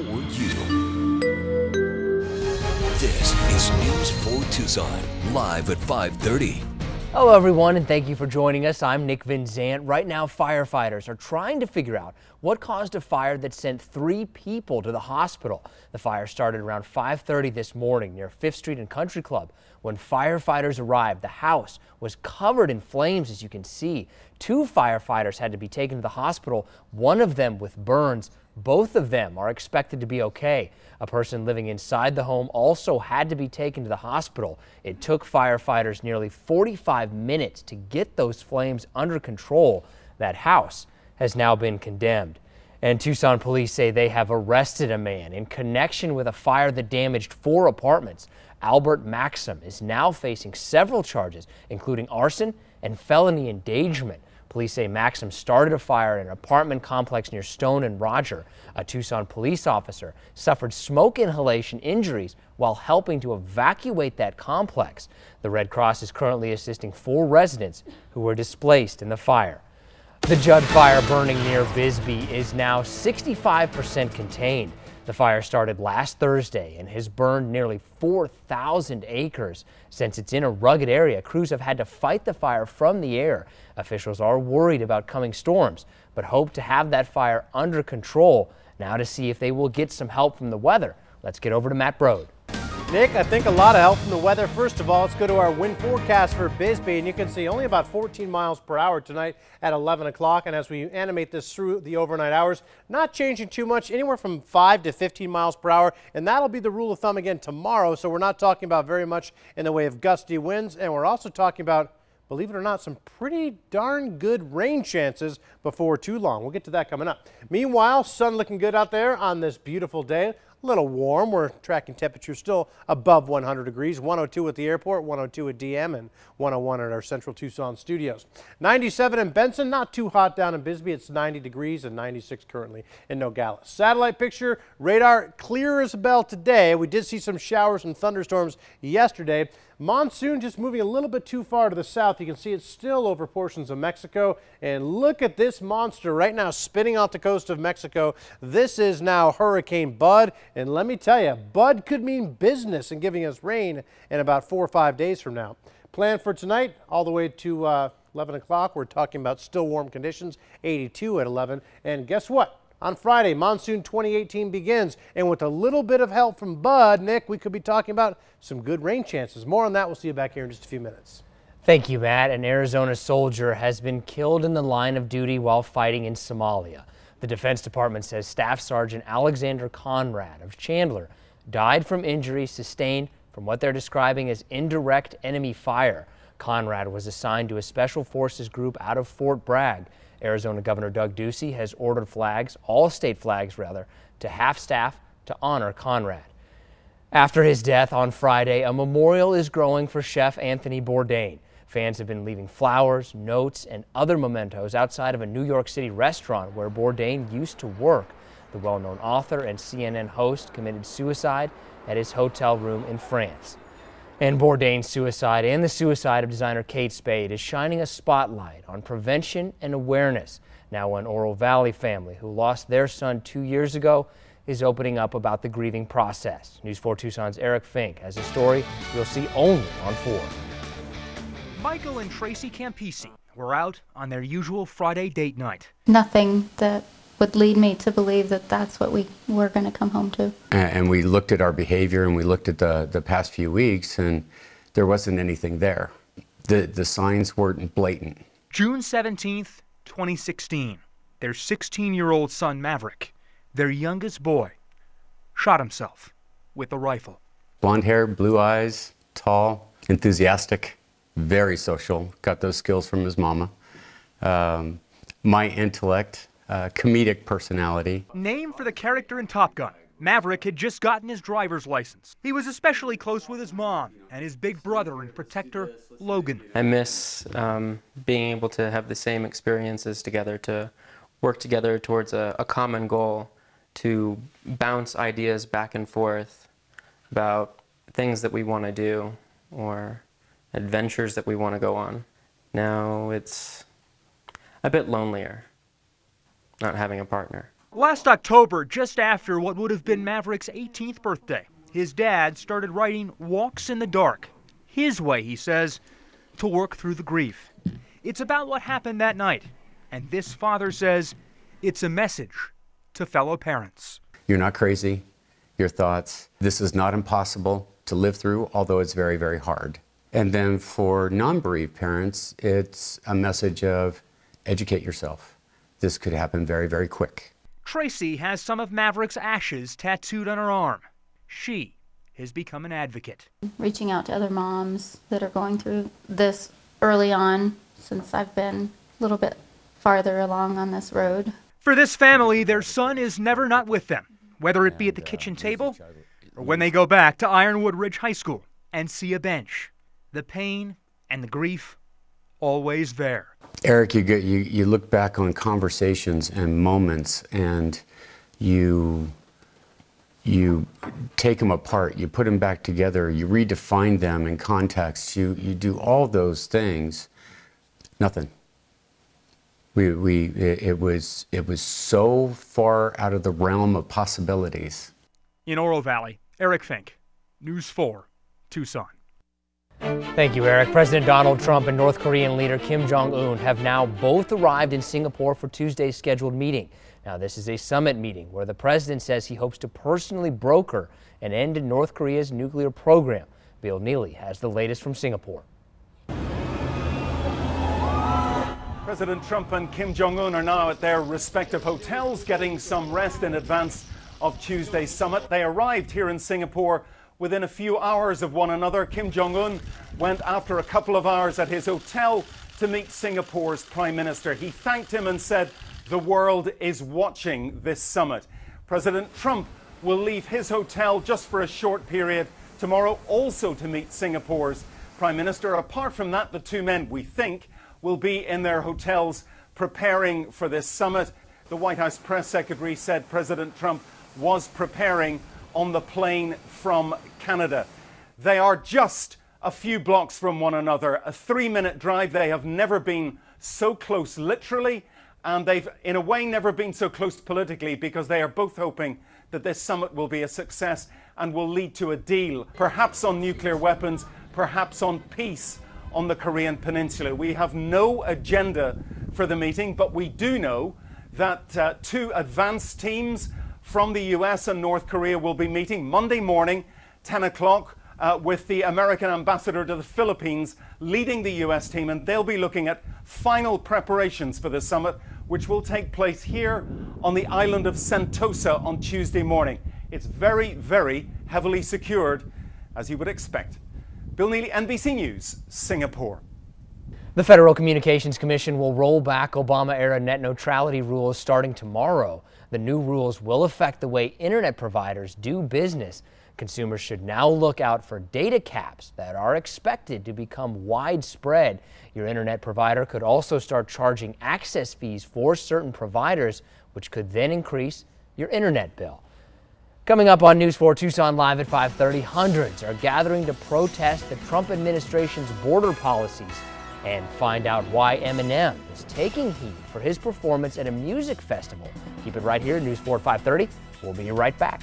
for you. This is News 4 Tucson, live at 5:30. Hello everyone, and thank you for joining us. I'm Nick Van Zant. Right now, firefighters are trying to figure out what caused a fire that sent 3 people to the hospital. The fire started around 5:30 this morning near 5th Street and Country Club. When firefighters arrived, the house was covered in flames, as you can see. 2 firefighters had to be taken to the hospital, one of them with burns. Both of them are expected to be okay. A person living inside the home also had to be taken to the hospital. It took firefighters nearly 45 minutes to get those flames under control. That house has now been condemned. And Tucson police say they have arrested a man in connection with a fire that damaged 4 apartments. Albert Maxim is now facing several charges, including arson and felony endangerment. Police say Maxim started a fire in an apartment complex near Stone and Roger. A Tucson police officer suffered smoke inhalation injuries while helping to evacuate that complex. The Red Cross is currently assisting 4 residents who were displaced in the fire. The Judd fire burning near Bisbee is now 65% contained. The fire started last Thursday and has burned nearly 4,000 acres. Since it's in a rugged area, crews have had to fight the fire from the air. Officials are worried about coming storms, but hope to have that fire under control. Now to see if they will get some help from the weather, let's get over to Matt Brode. Nick, I think a lot of help from the weather. First of all, let's go to our wind forecast for Bisbee, and you can see only about 14 miles per hour tonight at 11 o'clock. And as we animate this through the overnight hours, not changing too much, anywhere from 5 to 15 miles per hour. And that'll be the rule of thumb again tomorrow. So we're not talking about very much in the way of gusty winds. And we're also talking about, believe it or not, some pretty darn good rain chances before too long. We'll get to that coming up. Meanwhile, sun looking good out there on this beautiful day. A little warm. We're tracking temperatures still above 100 degrees, 102 at the airport, 102 at DM, and 101 at our Central Tucson studios. 97 in Benson, not too hot down in Bisbee. It's 90 degrees and 96 currently in Nogales. Satellite picture, radar clear as a bell today. We did see some showers and thunderstorms yesterday. Monsoon just moving a little bit too far to the south. You can see it's still over portions of Mexico. And look at this monster right now spinning off the coast of Mexico. This is now Hurricane Bud. And let me tell you, Bud could mean business and giving us rain in about 4 or 5 days from now. Plan for tonight all the way to 11 o'clock. We're talking about still warm conditions, 82 at 11. And guess what? On Friday, monsoon 2018 begins, and with a little bit of help from Bud, Nick, we could be talking about some good rain chances. More on that. We'll see you back here in just a few minutes. Thank you, Matt. An Arizona soldier has been killed in the line of duty while fighting in Somalia. The Defense Department says Staff Sergeant Alexander Conrad of Chandler died from injuries sustained from what they're describing as indirect enemy fire. Conrad was assigned to a Special Forces group out of Fort Bragg. Arizona Governor Doug Ducey has ordered flags, all state flags rather, to half-staff to honor Conrad. After his death on Friday, a memorial is growing for Chef Anthony Bourdain. Fans have been leaving flowers, notes, and other mementos outside of a New York City restaurant where Bourdain used to work. The well-known author and CNN host committed suicide at his hotel room in France. And Bourdain's suicide and the suicide of designer Kate Spade is shining a spotlight on prevention and awareness. Now an Oro Valley family who lost their son 2 years ago is opening up about the grieving process. News 4 Tucson's Eric Fink has a story you'll see only on 4. Michael and Tracy Campisi were out on their usual Friday date night. Nothing that would lead me to believe that that's what we were going to come home to. And we looked at our behavior and we looked at the past few weeks, and there wasn't anything there. The signs weren't blatant. June 17th, 2016, their 16-year-old son Maverick, their youngest boy, shot himself with a rifle. Blonde hair, blue eyes, tall, enthusiastic, very social, got those skills from his mama. My intellect, comedic personality. Named for the character in Top Gun, Maverick had just gotten his driver's license. He was especially close with his mom and his big brother and protector, Logan. I miss being able to have the same experiences together, to work together towards a common goal, to bounce ideas back and forth about things that we want to do or adventures that we want to go on. Now it's a bit lonelier not having a partner. Last October, just after what would have been Maverick's 18th birthday, his dad started writing Walks in the Dark, his way, he says, to work through the grief. It's about what happened that night, and this father says it's a message to fellow parents. You're not crazy. Your thoughts. This is not impossible to live through, although it's very, very hard. And then for non-bereaved parents, it's a message of educate yourself. This could happen very, very quick. Tracy has some of Maverick's ashes tattooed on her arm. She has become an advocate. Reaching out to other moms that are going through this early on, since I've been a little bit farther along on this road. For this family, their son is never not with them, whether it be at the kitchen table or when they go back to Ironwood Ridge High School and see a bench. The pain and the grief always there. Eric, you look back on conversations and moments, and you take them apart, you put them back together, you redefine them in context, you do all those things. Nothing. It was so far out of the realm of possibilities. In Oro Valley, Eric Fink, News 4, Tucson. Thank you, Eric. President Donald Trump and North Korean leader Kim Jong-un have now both arrived in Singapore for Tuesday's scheduled meeting. Now, this is a summit meeting where the president says he hopes to personally broker an end to North Korea's nuclear program. Bill Neely has the latest from Singapore. President Trump and Kim Jong-un are now at their respective hotels getting some rest in advance of Tuesday's summit. They arrived here in Singapore within a few hours of one another. Kim Jong-un went after a couple of hours at his hotel to meet Singapore's Prime Minister. He thanked him and said the world is watching this summit. President Trump will leave his hotel just for a short period tomorrow, also to meet Singapore's Prime Minister. Apart from that, the two men, we think, will be in their hotels preparing for this summit. The White House press secretary said President Trump was preparing on the plane from Canada. They are just a few blocks from one another, a 3-minute drive. They have never been so close literally, and they've in a way never been so close politically, because they are both hoping that this summit will be a success and will lead to a deal, perhaps on nuclear weapons, perhaps on peace on the Korean Peninsula. We have no agenda for the meeting, but we do know that two advanced teams from the US and North Korea will be meeting Monday morning, 10 o'clock, with the American ambassador to the Philippines leading the US team, and they'll be looking at final preparations for the summit, which will take place here on the island of Sentosa on Tuesday morning. It's very, very heavily secured, as you would expect. Bill Neely, NBC News, Singapore. The Federal Communications Commission will roll back Obama-era net neutrality rules starting tomorrow. The new rules will affect the way internet providers do business. Consumers should now look out for data caps that are expected to become widespread. Your internet provider could also start charging access fees for certain providers, which could then increase your internet bill. Coming up on News 4 Tucson Live at 5:30, hundreds are gathering to protest the Trump administration's border policies and find out why Eminem is taking heat for his performance at a music festival. Keep it right here, News 4 at 5:30. We'll be right back.